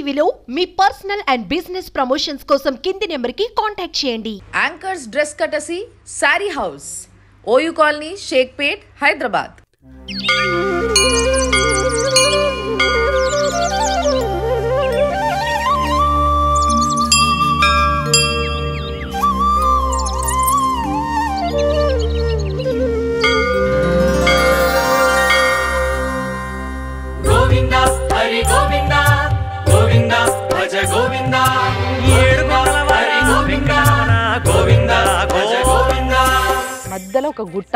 టీవీలో మీ personal and business promotions కోసం కింది నెంబర్కి కాంటాక్ట్ చేయండి. Anchors dress courtesy sorry house, OU colony, Shaikpet, Hyderabad. మధ్యలో ఒక గుట్ట,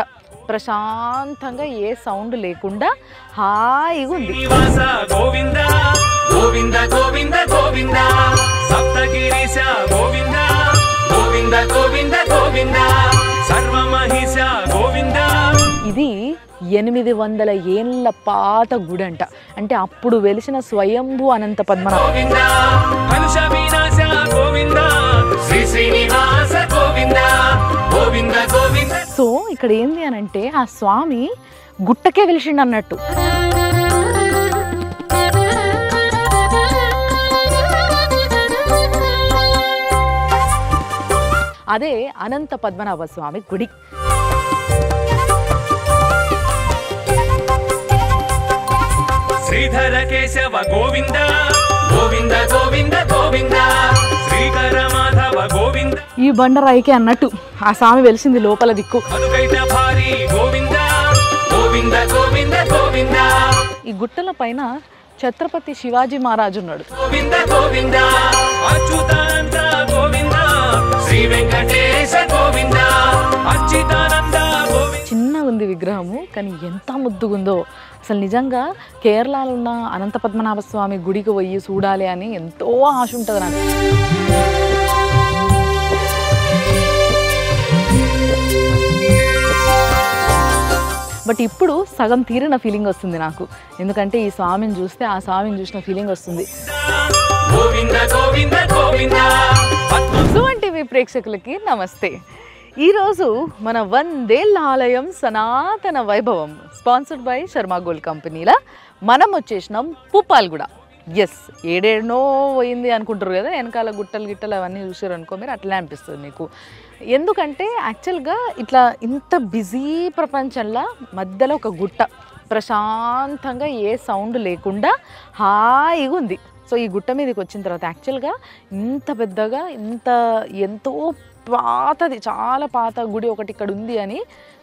ప్రశాంతంగా ఏ సౌండ్ లేకుండా హాయిగా ఉంది. ఇది 800 ఏళ్ళ పాత గుడి అంట. అంటే అప్పుడు వెలిసిన స్వయంభూ అనంత పద్మనాభ. సో ఇక్కడ ఏంది అని అంటే ఆ స్వామి గుట్టకే వెలిసిండు అన్నట్టు. అదే అనంత పద్మనాభ స్వామి గుడి. శ్రీధర కేశవ గోవింద గోవింద గోవింద గోవింద, శ్రీకర మాధవ గోవింద. ఈ బండరాయికి అన్నట్టు ఆ స్వామి వెలిసింది లోపల దిక్కు. గోవింద గోవింద గోవింద గోవింద. ఈ గుట్టల పైన ఛత్రపతి శివాజీ మహారాజు ఉన్నాడు. గోవింద గోవింద అచ్యుతానంద గోవింద, శ్రీ వెంకటేశ గోవింద అచ్యుతానంద గోవింద. చిన్నగా ఉంది విగ్రహము, కానీ ఎంత ముద్దుగుందో అసలు. నిజంగా కేరళలో ఉన్న అనంత పద్మనాభ స్వామి గుడికి పోయి చూడాలి అని ఎంతో ఆశ ఉంటుంది నాకు. బట్ ఇప్పుడు సగం తీరిన ఫీలింగ్ వస్తుంది నాకు. ఎందుకంటే ఈ స్వామిని చూస్తే ఆ స్వామిని చూసిన ఫీలింగ్ వస్తుంది. సుమన్ టీవీ ప్రేక్షకులకి నమస్తే. ఈరోజు మన 100 ఏళ్ల ఆలయం సనాతన వైభవం స్పాన్సర్డ్ బై శర్మ గోల్డ్ కంపెనీల మనం వచ్చేసినాం పుప్పాలగూడ. ఎస్, ఏడేడనో పోయింది అనుకుంటారు కదా, వెనకాల గుట్టలు గిట్టలు అవన్నీ చూసారు అనుకో మీరు, అట్లా అనిపిస్తుంది మీకు. ఎందుకంటే యాక్చువల్గా ఇట్లా ఇంత బిజీ ప్రపంచంలో మధ్యలో ఒక గుట్ట, ప్రశాంతంగా ఏ సౌండ్ లేకుండా హాయిగా ఉంది. సో ఈ గుట్ట మీదకి వచ్చిన తర్వాత యాక్చువల్గా ఇంత పెద్దగా ఎంతో పాతది, చాలా పాత గుడి ఒకటి ఇక్కడ ఉంది అని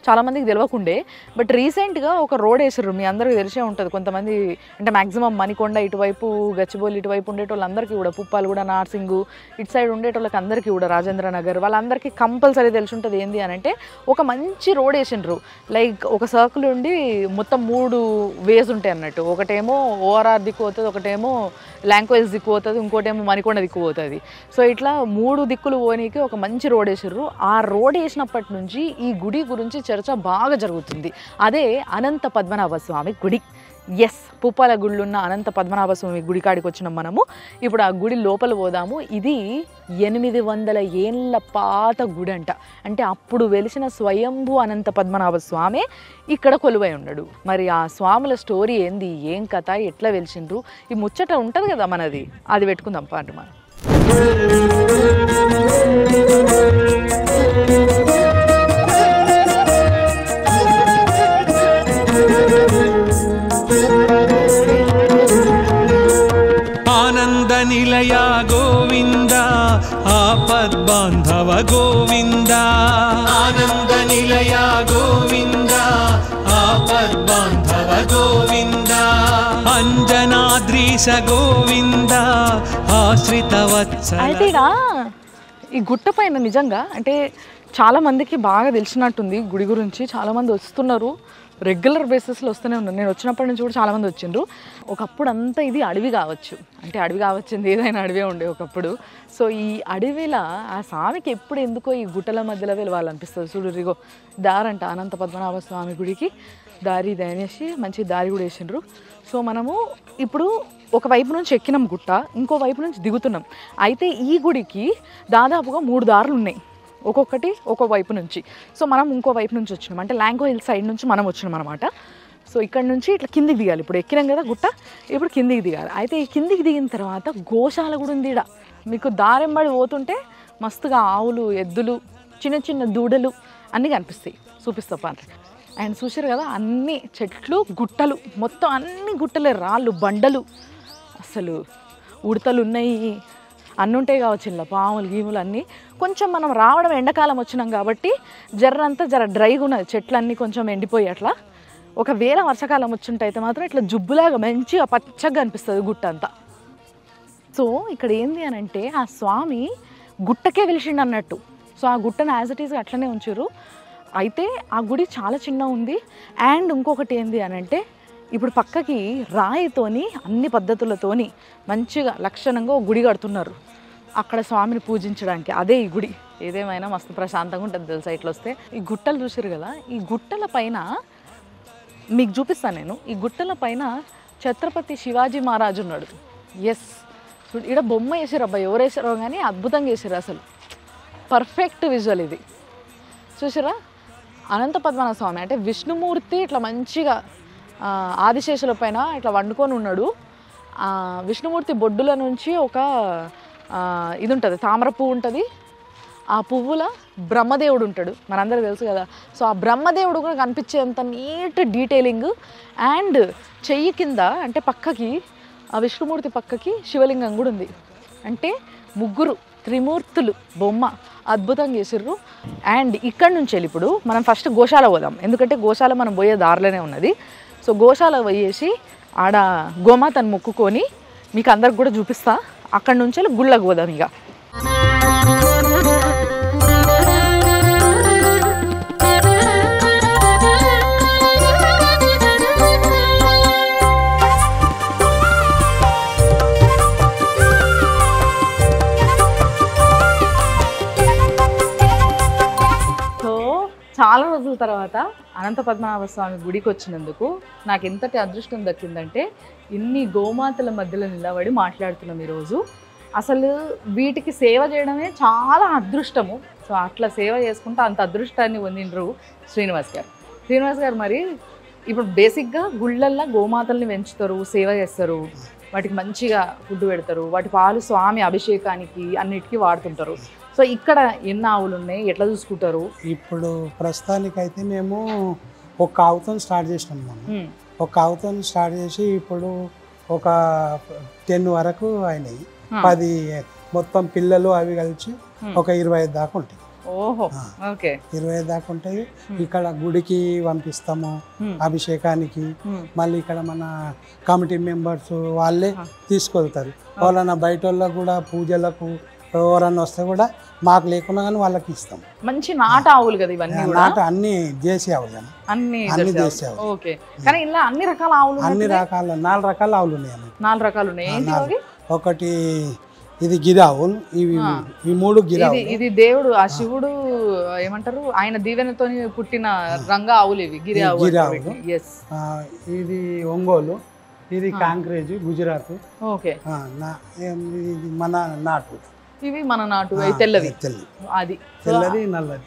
చాలామందికి తెలియకుండే. బట్ రీసెంట్గా ఒక రోడ్ వేసారు, మీ అందరికీ తెలిసే ఉంటుంది. కొంతమంది అంటే మ్యాక్సిమం మణికొండ ఇటువైపు, గచ్చిబౌలి ఇటువైపు ఉండేటోళ్ళందరికీ కూడా, పుప్పాలగూడ, నార్సింగు ఇటు సైడ్ ఉండేటోళ్ళకి అందరికీ కూడా, రాజేంద్ర నగర్ వాళ్ళందరికీ కంపల్సరీ తెలిసి ఉంటుంది. ఏంది అని అంటే ఒక మంచి రోడ్ వేసిండ్రు. లైక్ ఒక సర్కిల్ ఉండి మొత్తం 3 వేస్ ఉంటాయి అన్నట్టు. ఒకటేమో ఓఆర్ఆర్ దిక్కు పోతుంది, ఒకటేమో లాంగ్వేజ్ దిక్కు పోతుంది, ఇంకోటేమో మణికొండ దిక్కు పోతుంది. సో ఇట్లా 3 దిక్కులు పోనీకి ఒక మంచి రోడ్ వేసారు. ఆ రోడ్ వేసినప్పటి నుంచి ఈ గుడి గురించి చర్చ బాగా జరుగుతుంది. అదే అనంత పద్మనాభ స్వామి గుడి. ఎస్, పుప్పాలగూడలో ఉన్న అనంత పద్మనాభ స్వామి గుడి కాడికి వచ్చినాం మనము. ఇప్పుడు ఆ గుడి లోపల పోదాము. ఇది 800 ఏళ్ళ పాత గుడి అంట. అంటే అప్పుడు వెలిసిన స్వయంభూ అనంత పద్మనాభ స్వామి ఇక్కడ కొలువై ఉన్నాడు. మరి ఆ స్వాముల స్టోరీ ఏంది, ఏం కథ, ఎట్లా వెలిసిండ్రు, ఈ ముచ్చట ఉంటుంది కదా మనది, అది పెట్టుకుందాం పాటు మనం. ఆనంద నిలయ గోవింద ఆపద్బాంధవ గోవింద, ఆనంద నిలయ గోవింద ఆపద్బాంధవ గోవింద, అంజనాద్రీశ గోవింద ఆశ్రిత వత్సల. అయితే ఈ గుట్ట పైన నిజంగా అంటే చాలామందికి బాగా తెలిసినట్టుంది గుడి గురించి. చాలామంది వస్తున్నారు, రెగ్యులర్ బేసిస్లో వస్తూనే ఉన్నారు. నేను వచ్చినప్పటి నుంచి కూడా చాలామంది వచ్చిండ్రు. ఒకప్పుడు అంతా ఇది అడవి కావచ్చు, అంటే అడవి కావచ్చింది, ఏదైనా అడవే ఉండే ఒకప్పుడు. సో ఈ అడవిలా ఆ స్వామికి ఎప్పుడు ఎందుకో ఈ గుట్టల మధ్యలో వెళ్ళాలనిపిస్తుంది. చూడు రిగో దారంట అనంత పద్మనాభ స్వామి గుడికి దారి అనేసి మంచి దారి కూడా వేసిండ్రు. సో మనము ఇప్పుడు ఒకవైపు నుంచి ఎక్కినాం గుట్ట, ఇంకో వైపు నుంచి దిగుతున్నాం. అయితే ఈ గుడికి దాదాపుగా 3 దారులు ఉన్నాయి, ఒక్కొక్కటి ఒక్కో వైపు నుంచి. సో మనం ఇంకో వైపు నుంచి వచ్చినాం, అంటే లాంగో హిల్ సైడ్ నుంచి మనం వచ్చినాం అనమాట. సో ఇక్కడ నుంచి ఇట్లా కిందికి దిగాలి. ఇప్పుడు ఎక్కినాం కదా గుట్ట, ఇప్పుడు కిందికి దిగాలి. అయితే ఈ కిందికి దిగిన తర్వాత గోశాల కూడా ఉంది ఇక్కడ. మీకు దారెంబడి పోతుంటే మస్తుగా ఆవులు, ఎద్దులు, చిన్న చిన్న దూడలు అన్నీ కనిపిస్తాయి. చూపిస్తా పండ్రి. అండ్ చూసారు కదా అన్ని చెట్లు, గుట్టలు, మొత్తం అన్ని గుట్టలే, రాళ్ళు, బండలు, అసలు ఉడతలు ఉన్నాయి, అన్నీ ఉంటాయి కావచ్చు ఇలా, పాములు గీములు అన్నీ. కొంచెం మనం రావడం ఎండాకాలం వచ్చినాం కాబట్టి జర డ్రైగా ఉన్నది, చెట్లన్నీ కొంచెం ఎండిపోయి అట్లా. ఒకవేళ వర్షాకాలం వచ్చింటైతే మాత్రం ఇట్లా జుబ్బులాగా మంచిగా పచ్చగా అనిపిస్తుంది గుట్ట అంతా. సో ఇక్కడ ఏంది అని అంటే ఆ స్వామి గుట్టకే వెలిసిండు అన్నట్టు. సో ఆ గుట్టను యాజ్ ఇట్ ఈజ్ అట్లనే ఉంచారు. అయితే ఆ గుడి చాలా చిన్న ఉంది. అండ్ ఇంకొకటి ఏంది అని అంటే ఇప్పుడు పక్కకి రాయితోని అన్ని పద్ధతులతోని మంచిగా లక్షణంగా ఒక గుడి కడుతున్నారు అక్కడ స్వామిని పూజించడానికి. అదే ఈ గుడి. ఏదేమైనా మస్తు ప్రశాంతంగా ఉంటుంది తెలుసా ఇట్లా వస్తే. ఈ గుట్టలు చూసారు కదా, ఈ గుట్టల పైన మీకు చూపిస్తాను నేను. ఈ గుట్టల పైన ఛత్రపతి శివాజీ మహారాజు ఉన్నాడు. ఎస్, ఇక్కడ బొమ్మ వేసారు అబ్బాయి, ఎవరు వేసారో కానీ అద్భుతంగా వేసారు అసలు. పర్ఫెక్ట్ విజువల్ ఇది. చూసారా, అనంత పద్మనాభ స్వామి అంటే విష్ణుమూర్తి ఇట్లా మంచిగా ఆదిశేషుల పైన ఇట్లా వండుకొని ఉన్నాడు. విష్ణుమూర్తి బొడ్డుల నుంచి ఒక ఇది ఉంటుంది, తామర పువ్వు ఉంటుంది. ఆ పువ్వుల బ్రహ్మదేవుడు ఉంటాడు, మనందరికీ తెలుసు కదా. సో ఆ బ్రహ్మదేవుడు కూడా కనిపించేంత నీట్ డీటెయిలింగ్. అండ్ చెయ్యి కింద అంటే పక్కకి ఆ విష్ణుమూర్తి పక్కకి శివలింగం కూడా ఉంది. అంటే ముగ్గురు త్రిమూర్తులు బొమ్మ అద్భుతంగా చేసిర్రు. అండ్ ఇక్కడ నుంచి వెళ్ళి ఇప్పుడు మనం ఫస్ట్ గోశాల పోదాం, ఎందుకంటే గోశాల మనం పోయే దారిలోనే ఉన్నది. సో గోశాల పోయేసి ఆడ గోమాతను మొక్కుకొని మీకు అందరికి కూడా చూపిస్తా. అక్కడ నుంచి వెళ్ళి గుళ్ళకు పోదాం ఇక. చాలా రోజుల తర్వాత అనంత పద్మనాభ స్వామి గుడికి వచ్చినందుకు నాకు ఎంతటి అదృష్టం దక్కిందంటే ఇన్ని గోమాతల మధ్యలో నిలబడి మాట్లాడుతున్నాం ఈరోజు. అసలు వీటికి సేవ చేయడమే చాలా అదృష్టము. సో అట్లా సేవ చేసుకుంటూ అంత అదృష్టాన్ని పొందిండ్రు శ్రీనివాస్ గారు. శ్రీనివాస్ గారు మరి ఇప్పుడు బేసిక్గా గుళ్ళల్లో గోమాతల్ని పెంచుతారు, సేవ చేస్తారు, వాటికి మంచిగా ఫుడ్ పెడతారు, వాటి పాలు స్వామి అభిషేకానికి అన్నిటికీ వాడుతుంటారు. సో ఇక్కడ ఎన్ని ఆవులు ఉన్నాయి, ఎట్లా చూసుకుంటారు? ఇప్పుడు ప్రస్తుతానికైతే మేము ఒక ఆవుతో స్టార్ట్ చేసినాం. మనం ఒక ఆవుతో స్టార్ట్ చేసి ఇప్పుడు ఒక 10 వరకు అయినాయి. 10 మొత్తం పిల్లలు అవి కలిసి ఒక 25 దాకా ఉంటాయి. ఓహో, ఓకే, 25 దాకా ఉంటాయి. ఇక్కడ గుడికి పంపిస్తాము అభిషేకానికి. మళ్ళీ ఇక్కడ మన కమిటీ మెంబర్స్ వాళ్ళే తీసుకెళ్తారు. ఎవరన్నా బయట వాళ్ళకు కూడా పూజలకు ఎవరన్నా వస్తే కూడా మాకు లేకున్నా కానీ వాళ్ళకి ఇస్తాం. మంచి నాట ఆవులు కదా ఇవన్నీ, నాట అన్ని దేశీ ఆవులు, అన్ని దేశీ ఆవులు. ఓకే, కానీ ఇలా అన్ని రకాల ఆవులు, అన్ని రకాల 4 రకాల ఆవులు ఉన్నాయి. 4 రకాలు ఉన్నాయి. ఒకటి ఇది గిరి ఆవులు, ఇవి ఈ 3 గిరి ఆవులు. ఇది దేవుడు ఆ శివుడు ఏమంటారు ఆయన దీవెనతో పుట్టిన రంగ ఆవులు ఇవి, గిరి ఆవులు. ఇది ఒంగోలు, ఇది కాంక్రేజ్ గుజరాత్. ఓకే, మన నాటు, ఇవి మన నాటు తెల్లవి, అది తెల్లది నల్లది.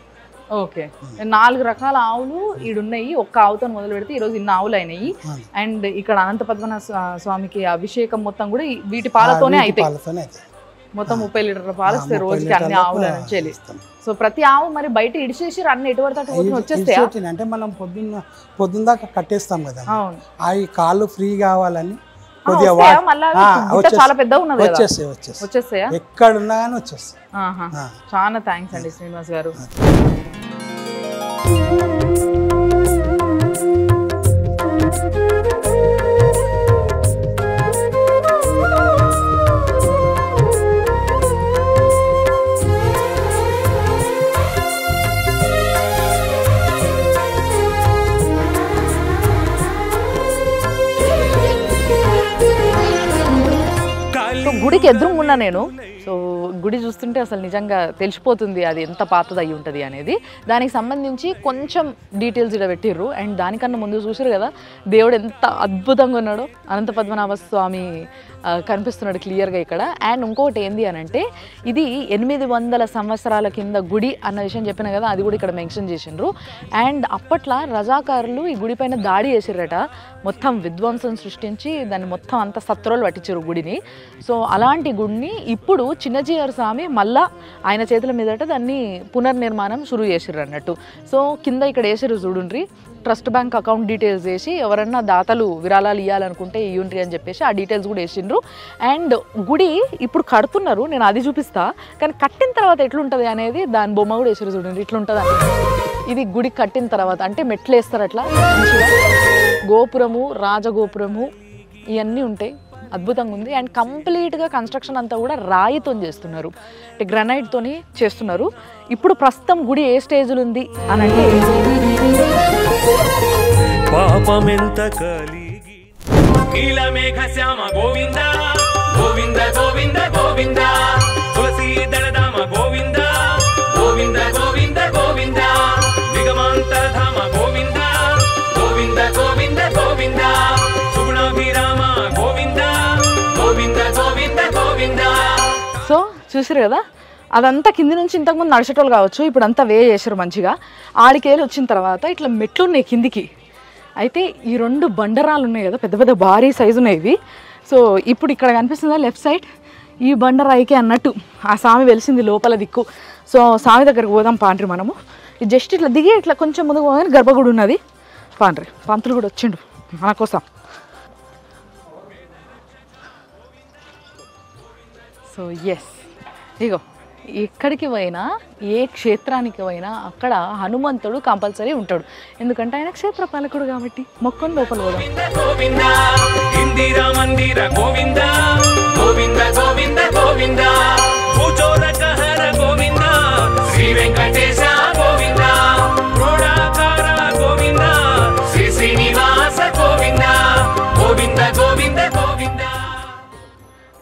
ఓకే, 4 రకాల ఆవులు ఈడున్నాయి. ఒక్క ఆవుతో మొదలు పెడితే ఈరోజు ఇన్ని ఆవులు అయినాయి. అండ్ ఇక్కడ అనంత పద్మనాభ స్వామికి అభిషేకం మొత్తం కూడా వీటి పాలతోనే అవుతాయి. మొత్తం 30 లీటర్ల పాలు వస్తాయి రోజుకి అన్ని ఆవుల నుంచి వెళ్ళి. సో ప్రతి ఆవు మరి బయట ఇడిచేసి అన్ని ఎటువంటి వచ్చేస్తాయి. అంటే మనం పొద్దున్న దాకా కట్టేస్తాం కదా, అవి కాళ్ళు ఫ్రీ కావాలని చాలా పెద్ద ఉన్నది, వచ్చేస్తాయా ఎక్కడున్నా కానీ వచ్చేస్తాయి. చాలా థ్యాంక్స్ అండి శ్రీనివాస్ గారు. గుడికి ఎదురుగున్నా నేను. సో గుడి చూస్తుంటే అసలు నిజంగా తెలిసిపోతుంది అది ఎంత పాతది అయి ఉంటుంది అనేది. దానికి సంబంధించి కొంచెం డీటెయిల్స్ ఇలా పెట్టిర్రు. అండ్ దానికన్నా ముందు చూసారు కదా దేవుడు ఎంత అద్భుతంగా ఉన్నాడో. అనంత పద్మనాభ స్వామి కనిపిస్తున్నాడు క్లియర్గా ఇక్కడ. అండ్ ఇంకోటి ఏంది అని అంటే ఇది 800 సంవత్సరాల కింద గుడి అన్న విషయం చెప్పిన కదా, అది కూడా ఇక్కడ మెన్షన్ చేసిండ్రు. అండ్ అప్పట్లో రజాకారులు ఈ గుడి పైన దాడి చేసిర్రట, మొత్తం విధ్వంసం సృష్టించి దాన్ని మొత్తం అంత సత్రోలు పట్టించారు గుడిని. సో అలాంటి గుడిని ఇప్పుడు చిన్నజీఆర్ స్వామి మళ్ళా ఆయన చేతుల మీదట దాన్ని పునర్నిర్మాణం షురూ చేసిర్రు అన్నట్టు. సో కింద ఇక్కడ వేసిర్రు చూడుండ్రి, ట్రస్ట్ బ్యాంక్ అకౌంట్ డీటెయిల్స్ వేసి ఎవరన్నా దాతలు విరాళాలు ఇవ్వాలనుకుంటే ఇయ్యుండ్రి అని చెప్పేసి ఆ డీటెయిల్స్ కూడా వేసిండ్రు. అండ్ గుడి ఇప్పుడు కడుతున్నారు, నేను అది చూపిస్తా, కానీ కట్టిన తర్వాత ఎట్లుంటుంది అనేది దాని బొమ్మ కూడా వేసారు చూడండి, ఇట్లుంటుంది అని. ఇది గుడి కట్టిన తర్వాత అంటే మెట్లు వేస్తారు అట్లా మంచిగా, గోపురము రాజగోపురము ఇవన్నీ ఉంటాయి, అద్భుతంగా ఉంది. అండ్ కంప్లీట్గా కన్స్ట్రక్షన్ అంతా కూడా రాయితో చేస్తున్నారు, అంటే గ్రనైట్తోని చేస్తున్నారు. ఇప్పుడు ప్రస్తుతం గుడి ఏ స్టేజ్లో ఉంది అని అంటే పాపమెంత కలిగి నీలమేఘ శ్యామ గోవింద గోవింద గోవింద గోవింద తులసి దళధామ గోవింద గోవింద గోవింద గోవింద నిగమాంతరధామ గోవింద గోవింద గోవింద గోవింద సుగుణాభిరామ గోవింద గోవింద గోవింద గోవింద. సో చూసారు కదా, అదంతా కింది నుంచి ఇంతకుముందు నడిచేటోళ్ళు కావచ్చు, ఇప్పుడు అంతా వే చేశారు మంచిగా. ఆడికేళ్ళు వచ్చిన తర్వాత ఇట్లా మెట్లు ఉన్నాయి కిందికి. అయితే ఈ 2 బండరాలు ఉన్నాయి కదా, పెద్ద పెద్ద భారీ సైజు ఉన్నాయి ఇవి. సో ఇప్పుడు ఇక్కడ కనిపిస్తుందా లెఫ్ట్ సైడ్, ఈ బండరాయికే అన్నట్టు ఆ స్వామి వెలిసింది లోపల దిక్కు. సో స్వామి దగ్గరకు పోదాం పాండ్రి మనము. ఇది జస్ట్ ఇట్లా దిగి ఇట్లా కొంచెం ముందుకు పోగానే గర్భగుడి ఉన్నది. పాండ్రి పంతులు కూడా వచ్చిండు మన కోసం. సో ఎస్, ఇగో ఎక్కడికి పోయినా ఏ క్షేత్రానికి పోయినా అక్కడ హనుమంతుడు కంపల్సరీ ఉంటాడు, ఎందుకంటే ఆయన క్షేత్ర పాలకుడు కాబట్టి. మొక్కని లోపల పోదాం. గోవింద ఇందిరా మందిర గోవింద గోవింద గోవింద గోవింద భూచోదకహర గోవింద శ్రీ వెంకటేశ గోవింద క్రోడాకార గోవింద శ్రీ శ్రీనివాస గోవింద గోవింద గోవింద గోవింద.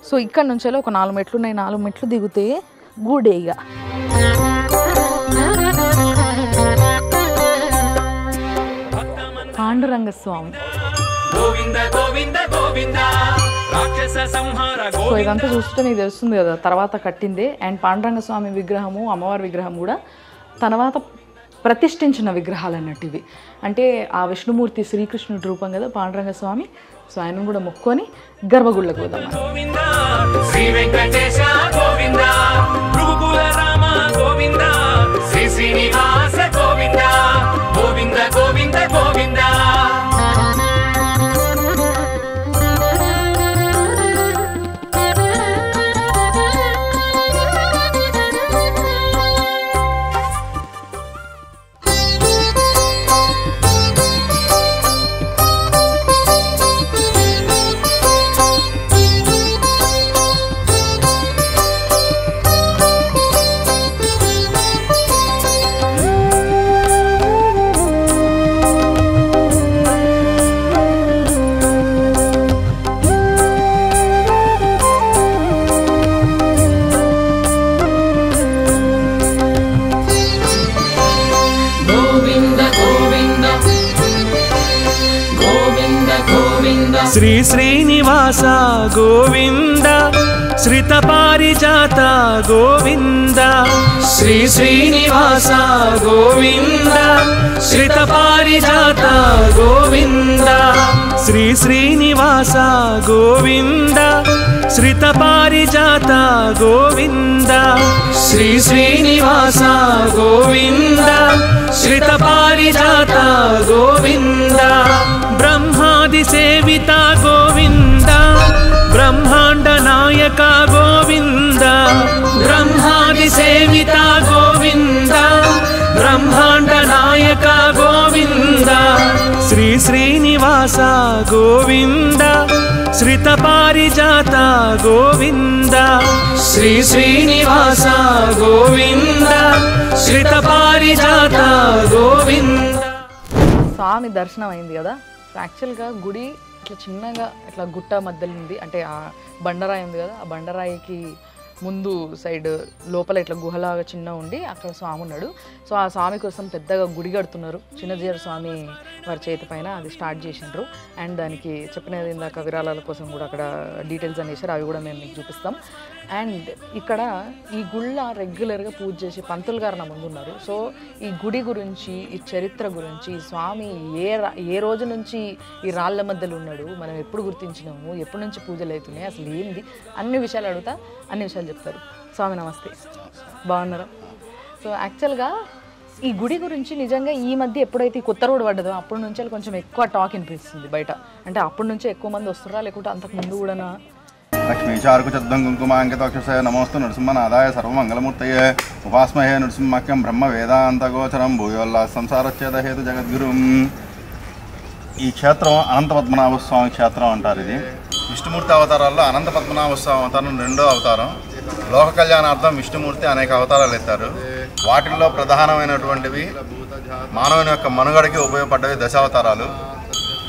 సో ఇక్కడ నుంచి ఒక 4 మెట్లు ఉన్నాయి, 4 మెట్లు దిగితే గుడేగా. పాండురంగస్వామి. సో ఇదంతా చూస్తుంటే నీకు తెలుస్తుంది కదా తర్వాత కట్టిందే. అండ్ పాండురంగస్వామి విగ్రహము అమ్మవారి విగ్రహం కూడా తర్వాత ప్రతిష్ఠించిన విగ్రహాలు అన్నట్టు ఇవి. అంటే ఆ విష్ణుమూర్తి శ్రీకృష్ణుడి రూపం కదా పాండురంగస్వామి. సో ఆయన కూడా మొక్కుకొని గర్భగుళ్ళకు పోదాం. శ్రీ వెంకటేశ గోవింద భృగుకుల రామ గోవింద శ్రీ శ్రీనివాస గోవింద గోవింద గోవింద గోవింద. శ్రీ శ్రీనివాస గోవింద శ్రిత పారిజాత గోవింద శ్రీ శ్రీనివాస గోవింద శ్రిత పారిజాత గోవింద శ్రీ శ్రీనివాస గోవింద శ్రిత పారిజాత గోవింద శ్రీ శ్రీనివాస గోవింద శ్రిత పారిజాత గోవింద బ్రహ్మాది సేవిత గోవింద బ్రహ్మాండ నాయక గోవింద బ్రహ్మాది సేవిత గోవింద బ్రహ్మాండ నాయక గోవింద శ్రీ శ్రీనివాస గోవింద శ్రిత పారిజాత గోవింద శ్రీ శ్రీనివాస గోవింద శ్రిత పారిజాత గోవింద. స్వామి దర్శనం అయింది కదా. యాక్చువల్గా గుడి ఇట్లా చిన్నగా ఇట్లా గుట్ట మధ్యలో ఉంది, అంటే ఆ బండరాయి ఉంది కదా, ఆ బండరాయికి ముందు సైడ్ లోపల ఇట్లా గుహలాగా చిన్న ఉండి అక్కడ స్వామి ఉన్నాడు. సో ఆ స్వామి కోసం పెద్దగా గుడి కడుతున్నారు. చిన్నజీయర్ స్వామి వారి చేతి పైన అది స్టార్ట్ చేసిండ్రు. అండ్ దానికి చెప్పినది ఇందాక విరాళాల కోసం కూడా అక్కడ డీటెయిల్స్ అని చేశారు, అవి కూడా మేము మీకు చూపిస్తాం. అండ్ ఇక్కడ ఈ గుళ్ళ రెగ్యులర్గా పూజ చేసి పంతులు గారు నా ముందు ఉన్నారు. సో ఈ గుడి గురించి, ఈ చరిత్ర గురించి, ఈ స్వామి ఏ రోజు నుంచి ఈ రాళ్ళ మధ్యలో ఉన్నాడు, మనం ఎప్పుడు గుర్తించినాము, ఎప్పటి నుంచి పూజలు అవుతున్నాయి, అసలు ఏంది, అన్ని విషయాలు అడుగుతా, అన్ని విషయాలు చెప్తారు. స్వామి నమస్తే, బాగున్నారా? సో యాక్చువల్గా ఈ గుడి గురించి నిజంగా ఈ మధ్య ఎప్పుడైతే ఈ కొత్త రోడ్ పడ్డదో అప్పటి నుంచి కొంచెం ఎక్కువ టాక్ వినిపిస్తుంది బయట. అంటే అప్పటి నుంచే ఎక్కువ మంది వస్తారా, లేకుంటే అంతకు ముందు కూడానా? లక్ష్మీచారుకుచద్దం కుంకుమాంకితోక్షసే నమోస్తు నృసింహనాదాయ సర్వమంగళమూర్తయే ఉపాస్మహే నృసింహక్యం బ్రహ్మ వేదాంతగోచరం భూయోల్లా సంసారచ్ఛేదహేతు జగద్గురుం. ఈ క్షేత్రం అనంత పద్మనాభ స్వామి క్షేత్రం అంటారు. ఇది విష్ణుమూర్తి అవతారాల్లో అనంత పద్మనాభ స్వామి అవతారం 2వ అవతారం. లోక కళ్యాణార్థం విష్ణుమూర్తి అనేక అవతారాలు ఎత్తారు. వాటిల్లో ప్రధానమైనటువంటివి మానవుని యొక్క మనుగడకి ఉపయోగపడ్డవి దశావతారాలు.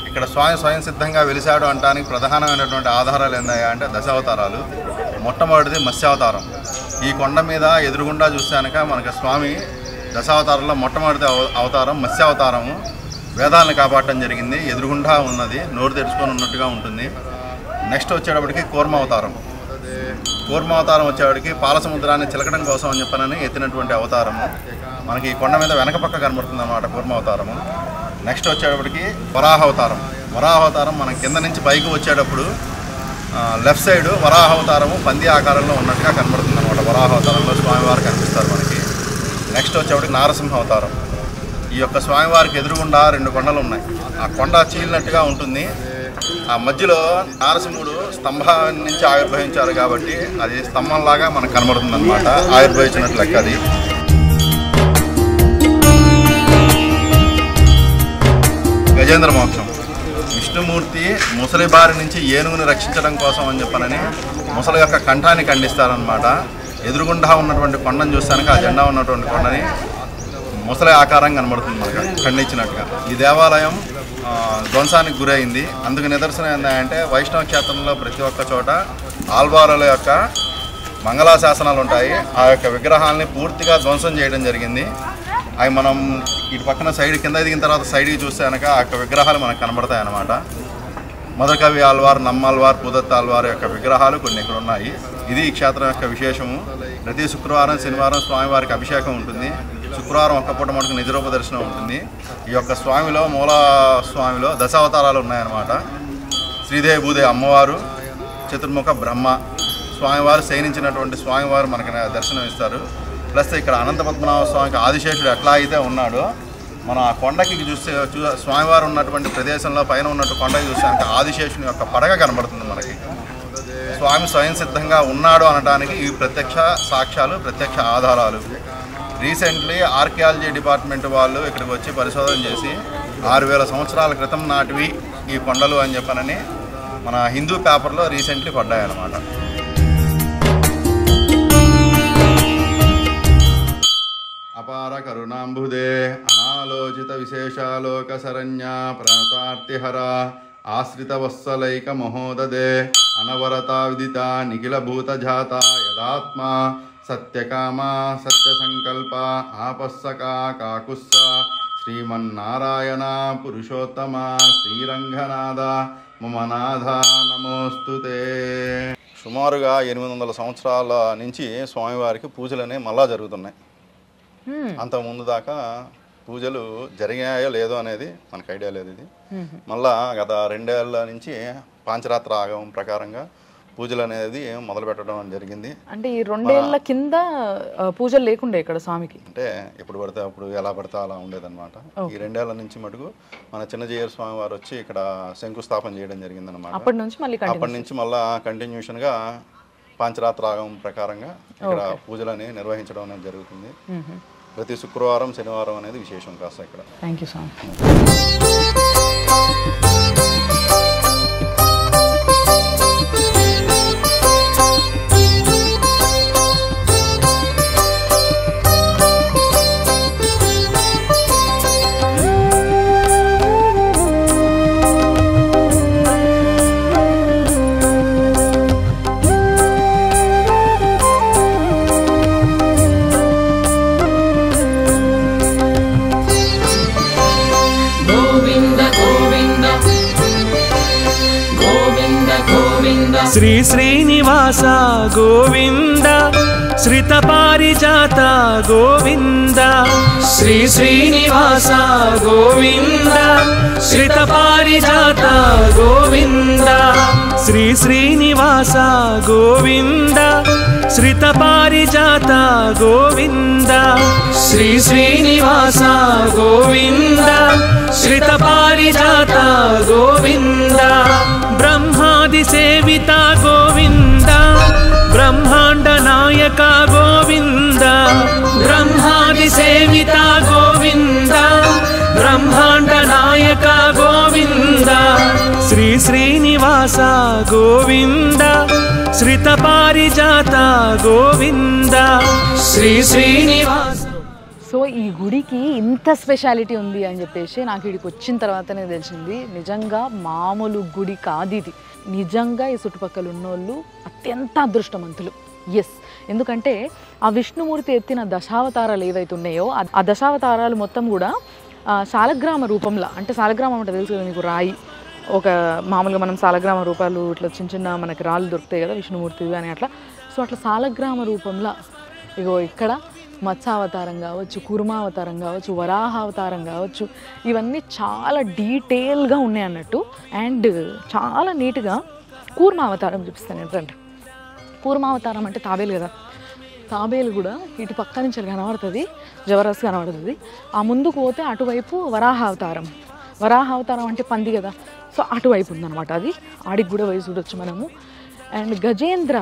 ఇక్కడ స్వామి స్వయం సిద్ధంగా వెలిశాడు అంటానికి ప్రధానమైనటువంటి ఆధారాలు ఏందయ్యా అంటే దశావతారాలు. మొట్టమొదటిది మత్స్యావతారం. ఈ కొండ మీద ఎదురుగుండా చూశాక మనకి స్వామి దశావతారంలో మొట్టమొదటి అవతారం మత్స్యావతారము. వేదాలను కాపాడటం జరిగింది. ఎదురుగుండా ఉన్నది, నోరు తెరుచుకొని ఉన్నట్టుగా ఉంటుంది. నెక్స్ట్ వచ్చేటప్పటికి కూర్మావతారం. కూర్మావతారం వచ్చేవాడికి పాల సముద్రాన్ని చిలకడం కోసం అని చెప్పనని ఎత్తినటువంటి అవతారము. మనకి ఈ కొండ మీద వెనక పక్క కనబడుతుంది అన్నమాట కూర్మావతారము. నెక్స్ట్ వచ్చేటప్పటికి వరాహావతారం. వరాహావతారం మనం కింద నుంచి పైకి వచ్చేటప్పుడు లెఫ్ట్ సైడ్ వరాహావతారము పంది ఆకారంలో ఉన్నట్టుగా కనబడుతుంది అన్నమాట. వరాహావతారంలో స్వామివారు కనిపిస్తారు మనకి. నెక్స్ట్ వచ్చేటప్పటికి నారసింహ అవతారం. ఈ యొక్క స్వామివారికి ఎదురుగుండా 2 కొండలు ఉన్నాయి. ఆ కొండ చీలినట్టుగా ఉంటుంది. ఆ మధ్యలో నారసింహుడు స్తంభం నుంచి ఆవిర్భవించారు కాబట్టి అది స్తంభంలాగా మనకు కనబడుతుంది అనమాట. ఆవిర్భవించినట్లు లెక్క అది. గజేంద్ర మోక్షం. విష్ణుమూర్తి ముసలి బారి నుంచి ఏనుగుని రక్షించడం కోసం అని చెప్పనని ముసలి యొక్క కంఠాన్ని ఖండిస్తారనమాట. ఎదురుగుండా ఉన్నటువంటి కొండను చూస్తానికి ఆ జెండా ఉన్నటువంటి కొండని ముసలి ఆకారం కనబడుతుంది మనకు ఖండించినట్టుగా. ఈ దేవాలయం ధ్వంసానికి గురైంది. అందుకు నిదర్శనం ఏంటంటే వైష్ణవ క్షేత్రంలో ప్రతి ఒక్క చోట ఆల్వారుల యొక్క మంగళాశాసనాలు ఉంటాయి. ఆ యొక్క విగ్రహాలని పూర్తిగా ధ్వంసం చేయడం జరిగింది. అవి మనం ఇటు పక్కన సైడ్ కింద దిగిన తర్వాత సైడ్కి చూస్తే కనుక ఆ యొక్క విగ్రహాలు మనకు కనబడతాయి అన్నమాట. మధుకవి ఆల్వార్, నమ్మాల్వార్, పూదత్త ఆల్వార్ యొక్క విగ్రహాలు కొన్ని ఇక్కడ ఉన్నాయి. ఇది ఈ క్షేత్రం యొక్క విశేషము. ప్రతి శుక్రవారం, శనివారం స్వామివారికి అభిషేకం ఉంటుంది. శుక్రవారం ఒక్క పూట మనకు నిజరూప దర్శనం ఉంటుంది. ఈ యొక్క స్వామిలో మూల స్వామిలో దశావతారాలు ఉన్నాయన్నమాట. శ్రీదేవి భూదేవి అమ్మవారు, చతుర్ముఖ బ్రహ్మ స్వామివారు శయనించినటువంటి స్వామివారు మనకు దర్శనం ఇస్తారు. ప్లస్ ఇక్కడ అనంత పద్మనాభ స్వామికి ఆదిశేషుడు ఎట్లా అయితే ఉన్నాడో మనం ఆ కొండకి చూస్తే స్వామివారు ఉన్నటువంటి ప్రదేశంలో పైన ఉన్నట్టు కొండకి చూసాక ఆదిశేషుని యొక్క పడగ కనబడుతుంది మనకి. స్వామి స్వయం సిద్ధంగా ఉన్నాడు అనడానికి ఇవి ప్రత్యక్ష సాక్ష్యాలు, ప్రత్యక్ష ఆధారాలు. రీసెంట్లీ ఆర్కియాలజీ డిపార్ట్మెంట్ వాళ్ళు ఇక్కడికి వచ్చి పరిశోధన చేసి 6000 సంవత్సరాల క్రితం నాటివి ఈ కొండలు అని చెప్పనని మన హిందూ పేపర్లో రీసెంట్లీ పడ్డాయి అన్నమాట. అపార కరుణాంబుదే అనాలోచిత విశేషాలోక శరణ్యా ప్రణతార్తిహర ఆశ్రిత వత్సలైక మహోదదే అనవరత విదిత నిఖిల భూత జాత యదాత్మ సత్యకామ సత్య సంకల్ప ఆపస్సకా కాకుస్స శ్రీమన్నారాయణ పురుషోత్తమ శ్రీరంగనాథ మమ నాథ నమోస్తుతే. సుమారుగా 800 సంవత్సరాల నుంచి స్వామివారికి పూజలు అనేవి మళ్ళా జరుగుతున్నాయి. అంతకుముందు దాకా పూజలు జరిగాయో లేదో అనేది మనకు ఐడియా లేదు. ఇది మళ్ళా గత 2 ఏళ్ల నుంచి పాంచరాత్ర ఆగమం ప్రకారంగా పూజలు అనేది మొదలు పెట్టడం జరిగింది. అంటే ఈ 2 ఏళ్ల కింద పూజలు లేకుండే ఇక్కడ స్వామికి, అంటే ఎప్పుడు పడితే అప్పుడు ఎలా పడితే అలా ఉండేదన్నమాట. ఈ 2 ఏళ్ల నుంచి మటుకు మన చిన్నజీయర్ స్వామి వారు వచ్చి ఇక్కడ శంకుస్థాపన చేయడం జరిగిందన్నమాట. అప్పటి నుంచి మళ్ళీ కంటిన్యూషన్గా పాంచరాత్ర ఆగమం ప్రకారంగా ఇక్కడ పూజలని నిర్వహించడం అనేది జరుగుతుంది. ప్రతి శుక్రవారం, శనివారం అనేది విశేషం కాస్త ఇక్కడ. Thank you so much. Shri Srinivasa Govinda శ్రిత పారిజాత గోవింద శ్రీ శ్రీనివాస గోవింద శ్రిత పారిజాత గోవింద శ్రీ శ్రీనివాస గోవింద శ్రిత పారిజాత గోవింద శ్రీ శ్రీనివాస గోవింద శ్రిత పారిజాత గోవింద బ్రహ్మాది సేవిత గోవింద బ్రహ్మాండ నాయక గోవింద బ్రహ్మాది సేవిత గోవింద బ్రహ్మాండ నాయక గోవింద శ్రీ శ్రీనివాస గోవింద శ్రిత పారిజాత గోవింద శ్రీ శ్రీనివాస. సో ఈ గుడికి ఇంత స్పెషాలిటీ ఉంది అని చెప్పేసి నాకు ఇక్కడికి వచ్చిన తర్వాతనే తెలిసింది. నిజంగా మామూలు గుడి కాదు ఇది. నిజంగా ఈ చుట్టుపక్కల ఉన్నోళ్ళు అత్యంత అదృష్టవంతులు. ఎస్, ఎందుకంటే ఆ విష్ణుమూర్తి ఎత్తిన దశావతారాలు ఏవైతే ఉన్నాయో ఆ దశావతారాలు మొత్తం కూడా శాలగ్రామ రూపంలో, అంటే శాలగ్రామం అంటే తెలుసు కదా మీకు, రాయి. ఒక మామూలుగా మనం శాలగ్రామ రూపాలు ఇట్లా చిన్న చిన్న మనకి రాళ్ళు దొరుకుతాయి కదా విష్ణుమూర్తి అని అట్లా. సో అట్లా శాలగ్రామ రూపంలో ఇగో ఇక్కడ మత్స్యావతారం కావచ్చు, కూర్మావతారం కావచ్చు, వరాహావతారం కావచ్చు, ఇవన్నీ చాలా డీటెయిల్గా ఉన్నాయి అన్నట్టు. అండ్ చాలా నీట్గా కూర్మావతారం చూపిస్తాను ఏంటంటే, కూర్మావతారం అంటే తాబేలు కదా, తాబేలు కూడా ఇటు పక్క నుంచి కనబడుతుంది, జబర్దస్త్ కనబడుతుంది. ఆ ముందుకు పోతే అటువైపు వరాహావతారం. వరాహావతారం అంటే పంది కదా, సో అటువైపు ఉందన్నమాట. అది ఆడికి కూడా పోయి చూడొచ్చు మనము. అండ్ గజేంద్ర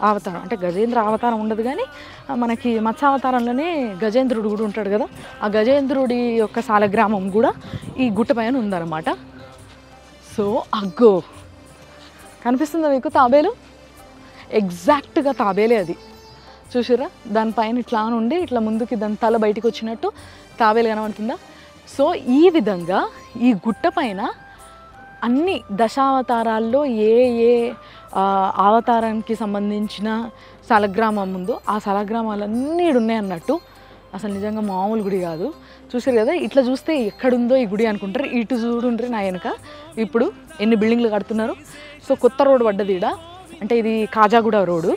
అవతారం అంటే గజేంద్ర అవతారం ఉండదు కానీ మనకి మత్స్యావతారంలోనే గజేంద్రుడు కూడా ఉంటాడు కదా, ఆ గజేంద్రుడి యొక్క శాలగ్రామం కూడా ఈ గుట్ట పైన ఉందన్నమాట. సో అగ్గో కనిపిస్తుందా మీకు తాబేలు? ఎగ్జాక్ట్గా తాబేలే అది, చూసారా? దానిపైన ఇట్లా నుండి ఇట్లా ముందుకి దాని తల బయటికి వచ్చినట్టు తాబేలు కనబడుతుందా? సో ఈ విధంగా ఈ గుట్ట పైన అన్ని దశావతారాల్లో ఏ ఏ అవతారానికి సంబంధించిన శాలగ్రామం ఉందో ఆ శాలగ్రామాలన్నీ ఉన్నాయి అన్నట్టు. అసలు నిజంగా మామూలు గుడి కాదు. చూసారు కదా, ఇట్లా చూస్తే ఎక్కడుందో ఈ గుడి అనుకుంటారు. ఇటు చూడుండ్రి నా వెనుక ఇప్పుడు ఎన్ని బిల్డింగ్లు కడుతున్నారు. సో కొత్త రోడ్డు పడ్డది ఈడ, అంటే ఇది కాజాగూడ రోడ్డు.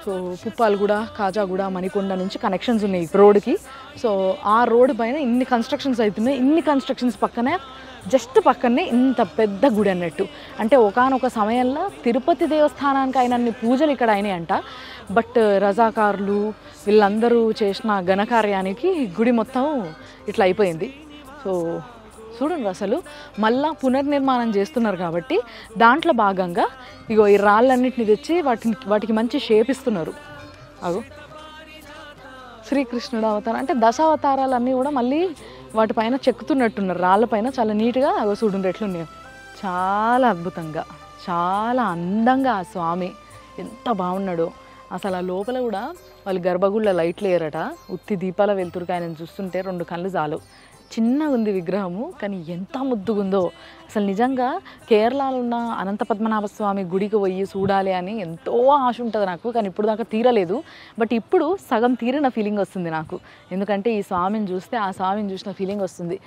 సో పుప్పాలగూడ, కాజాగూడ, మణికొండ నుంచి కనెక్షన్స్ ఉన్నాయి రోడ్డుకి. సో ఆ రోడ్డు పైన ఇన్ని కన్స్ట్రక్షన్స్ అవుతున్నాయి. ఇన్ని కన్స్ట్రక్షన్స్ పక్కనే, జస్ట్ పక్కనే ఇంత పెద్ద గుడి అన్నట్టు. అంటే ఒకానొక సమయంలో తిరుపతి దేవస్థానానికి అయినన్ని పూజలు ఇక్కడ అయినాయంట. బట్ రజాకారులు వీళ్ళందరూ చేసిన ఘనకార్యానికి గుడి మొత్తం ఇట్లా అయిపోయింది. సో చూడండి, అసలు మళ్ళా పునర్నిర్మాణం చేస్తున్నారు కాబట్టి దాంట్లో భాగంగా ఇగో ఈ రాళ్ళన్నింటినీ తెచ్చి వాటికి మంచి షేప్ ఇస్తున్నారు. అగో శ్రీకృష్ణుడు అవతారం అంటే దశావతారాలన్నీ కూడా మళ్ళీ వాటిపైన చెక్కుతున్నట్టున్నారు రాళ్ళపైన. చాలా నీట్గా అగో చూడండి ఎట్లున్నాయో, చాలా అద్భుతంగా, చాలా అందంగా ఆ స్వామి ఎంత బాగున్నాడో. అసలు ఆ లోపల కూడా వాళ్ళు గర్భగుళ్ళ లైట్లు వేయరట, ఉత్తి దీపాల వెలుతురుగా ఆయన చూస్తుంటే 2 కళ్ళు చాలు. చిన్నగా ఉంది విగ్రహము, కానీ ఎంత ముద్దుగుందో. అసలు నిజంగా కేరళలో ఉన్న అనంత పద్మనాభ స్వామి గుడికి పోయి చూడాలి అని ఎంతో ఆశ ఉంటుంది నాకు, కానీ ఇప్పుడు దాకా తీరలేదు. బట్ ఇప్పుడు సగం తీరిన ఫీలింగ్ వస్తుంది నాకు, ఎందుకంటే ఈ స్వామిని చూస్తే ఆ స్వామిని చూసిన ఫీలింగ్ వస్తుంది.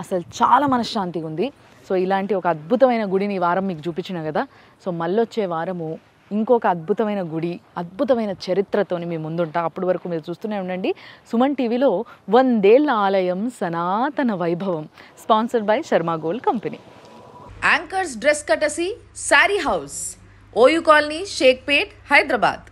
అసలు చాలా మనశ్శాంతిగా ఉంది. సో ఇలాంటి ఒక అద్భుతమైన గుడిని ఈ వారం మీకు చూపించిన కదా. సో మళ్ళీ వచ్చే వారము ఇంకొక అద్భుతమైన గుడి, అద్భుతమైన చరిత్రతోని మీ ముందుంటా. అప్పటి వరకు మీరు చూస్తూనే ఉండండి సుమన్ టీవీలో 100 ఏళ్ల ఆలయం సనాతన వైభవం, sponsored by Sharma gold company. Anchors dress కటసి sari house, OU colony, Shaikpet, Hyderabad.